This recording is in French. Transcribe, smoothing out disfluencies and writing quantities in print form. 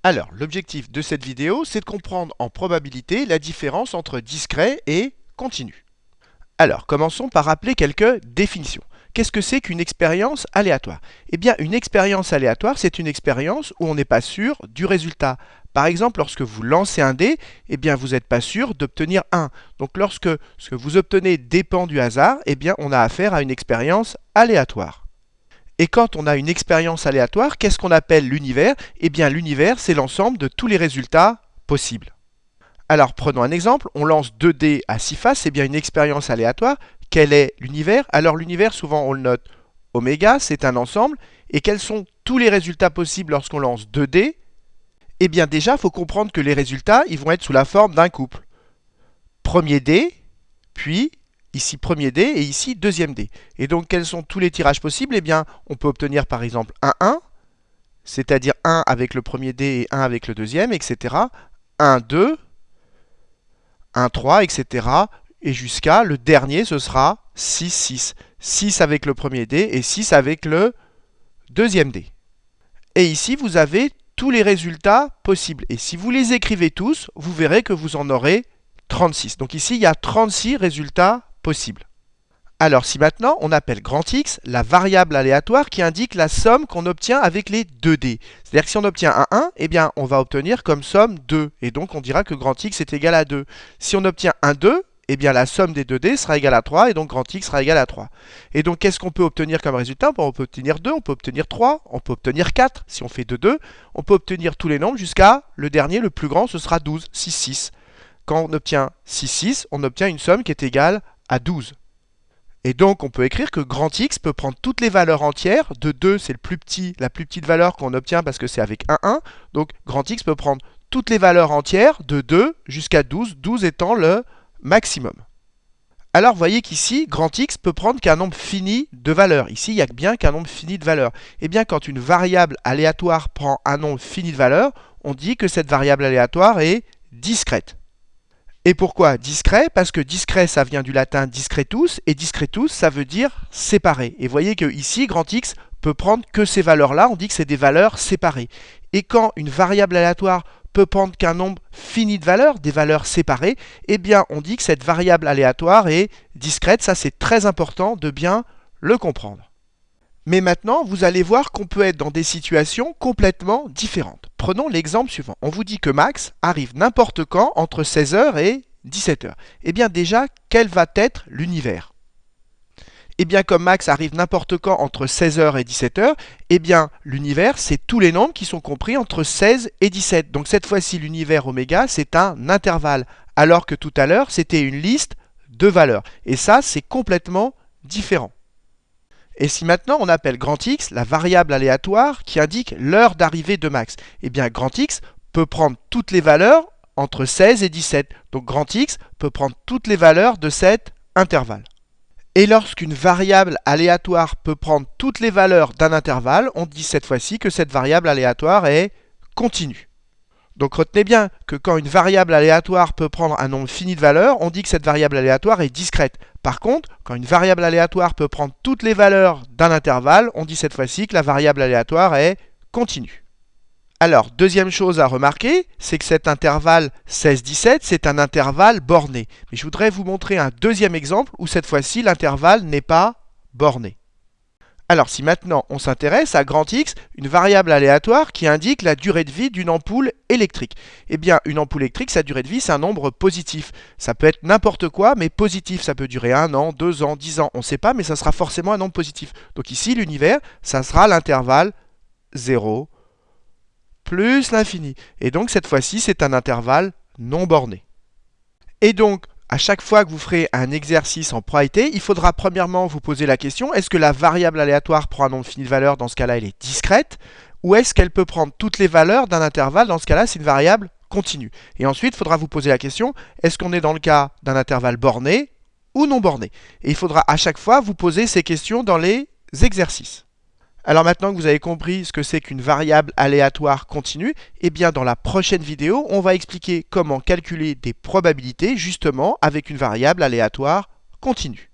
Alors, l'objectif de cette vidéo, c'est de comprendre en probabilité la différence entre discret et continu. Alors, commençons par rappeler quelques définitions. Qu'est-ce que c'est qu'une expérience aléatoire? Eh bien, une expérience aléatoire, c'est une expérience où on n'est pas sûr du résultat. Par exemple, lorsque vous lancez un dé, eh bien, vous n'êtes pas sûr d'obtenir 1. Donc, lorsque ce que vous obtenez dépend du hasard, eh bien, on a affaire à une expérience aléatoire. Et quand on a une expérience aléatoire, qu'est-ce qu'on appelle l'univers? Eh bien, l'univers, c'est l'ensemble de tous les résultats possibles. Alors, prenons un exemple. On lance 2 dés à 6 faces, c'est bien une expérience aléatoire. Quel est l'univers? Alors, l'univers, souvent, on le note oméga, c'est un ensemble. Et quels sont tous les résultats possibles lorsqu'on lance 2 dés? Eh bien, déjà, il faut comprendre que les résultats, ils vont être sous la forme d'un couple. Premier dé, puis ici premier dé et ici deuxième dé. Et donc quels sont tous les tirages possibles? Eh bien on peut obtenir par exemple un 1, c'est-à-dire 1 avec le premier dé et 1 avec le deuxième, etc. 1, 2, 1, 3, etc. Et jusqu'à le dernier, ce sera 6, 6. 6 avec le premier dé et 6 avec le deuxième dé. Et ici, vous avez tous les résultats possibles. Et si vous les écrivez tous, vous verrez que vous en aurez 36. Donc ici, il y a 36 résultats possibles. Alors si maintenant on appelle grand X la variable aléatoire qui indique la somme qu'on obtient avec les 2 dés. C'est-à-dire que si on obtient un 1, eh bien on va obtenir comme somme 2. Et donc on dira que grand X est égal à 2. Si on obtient un 2, eh bien la somme des 2 dés sera égale à 3 et donc grand X sera égal à 3. Et donc qu'est-ce qu'on peut obtenir comme résultat? On peut obtenir 2, on peut obtenir 3, on peut obtenir 4. Si on fait 2, 2, on peut obtenir tous les nombres jusqu'à le dernier, le plus grand, ce sera 12, 6, 6. Quand on obtient 6, 6, on obtient une somme qui est égale à 12. Et donc on peut écrire que grand X peut prendre toutes les valeurs entières. De 2, c'est la plus petite valeur qu'on obtient parce que c'est avec un 1. Donc grand X peut prendre toutes les valeurs entières de 2 jusqu'à 12, 12 étant le maximum. Alors vous voyez qu'ici, grand X peut prendre qu'un nombre fini de valeurs. Ici, il n'y a bien qu'un nombre fini de valeurs. Et bien quand une variable aléatoire prend un nombre fini de valeurs, on dit que cette variable aléatoire est discrète. Et pourquoi discret? Parce que discret, ça vient du latin discretus, et discretus, ça veut dire séparé. Et vous voyez que ici, grand X peut prendre que ces valeurs-là, on dit que c'est des valeurs séparées. Et quand une variable aléatoire peut prendre qu'un nombre fini de valeurs, des valeurs séparées, eh bien on dit que cette variable aléatoire est discrète. Ça, c'est très important de bien le comprendre. Mais maintenant, vous allez voir qu'on peut être dans des situations complètement différentes. Prenons l'exemple suivant. On vous dit que Max arrive n'importe quand entre 16h et 17h. Eh bien déjà, quel va être l'univers? Eh bien comme Max arrive n'importe quand entre 16h et 17h, eh bien l'univers, c'est tous les nombres qui sont compris entre 16 et 17. Donc cette fois-ci, l'univers oméga, c'est un intervalle. Alors que tout à l'heure, c'était une liste de valeurs. Et ça, c'est complètement différent. Et si maintenant on appelle grand X la variable aléatoire qui indique l'heure d'arrivée de Max, eh bien grand X peut prendre toutes les valeurs entre 16 et 17. Donc grand X peut prendre toutes les valeurs de cet intervalle. Et lorsqu'une variable aléatoire peut prendre toutes les valeurs d'un intervalle, on dit cette fois-ci que cette variable aléatoire est continue. Donc retenez bien que quand une variable aléatoire peut prendre un nombre fini de valeurs, on dit que cette variable aléatoire est discrète. Par contre, quand une variable aléatoire peut prendre toutes les valeurs d'un intervalle, on dit cette fois-ci que la variable aléatoire est continue. Alors, deuxième chose à remarquer, c'est que cet intervalle 16-17, c'est un intervalle borné. Mais je voudrais vous montrer un deuxième exemple où cette fois-ci l'intervalle n'est pas borné. Alors si maintenant on s'intéresse à grand X, une variable aléatoire qui indique la durée de vie d'une ampoule électrique. Eh bien une ampoule électrique, sa durée de vie, c'est un nombre positif. Ça peut être n'importe quoi, mais positif. Ça peut durer 1 an, 2 ans, 10 ans, on ne sait pas, mais ça sera forcément un nombre positif. Donc ici l'univers, ça sera l'intervalle 0 plus l'infini. Et donc cette fois-ci, c'est un intervalle non borné. Et donc, à chaque fois que vous ferez un exercice en probabilité, il faudra premièrement vous poser la question, est-ce que la variable aléatoire prend un nombre fini de valeurs? Dans ce cas-là, elle est discrète. Ou est-ce qu'elle peut prendre toutes les valeurs d'un intervalle? Dans ce cas-là, c'est une variable continue. Et ensuite, il faudra vous poser la question, est-ce qu'on est dans le cas d'un intervalle borné ou non borné? Et il faudra à chaque fois vous poser ces questions dans les exercices. Alors maintenant que vous avez compris ce que c'est qu'une variable aléatoire continue, eh bien dans la prochaine vidéo, on va expliquer comment calculer des probabilités justement avec une variable aléatoire continue.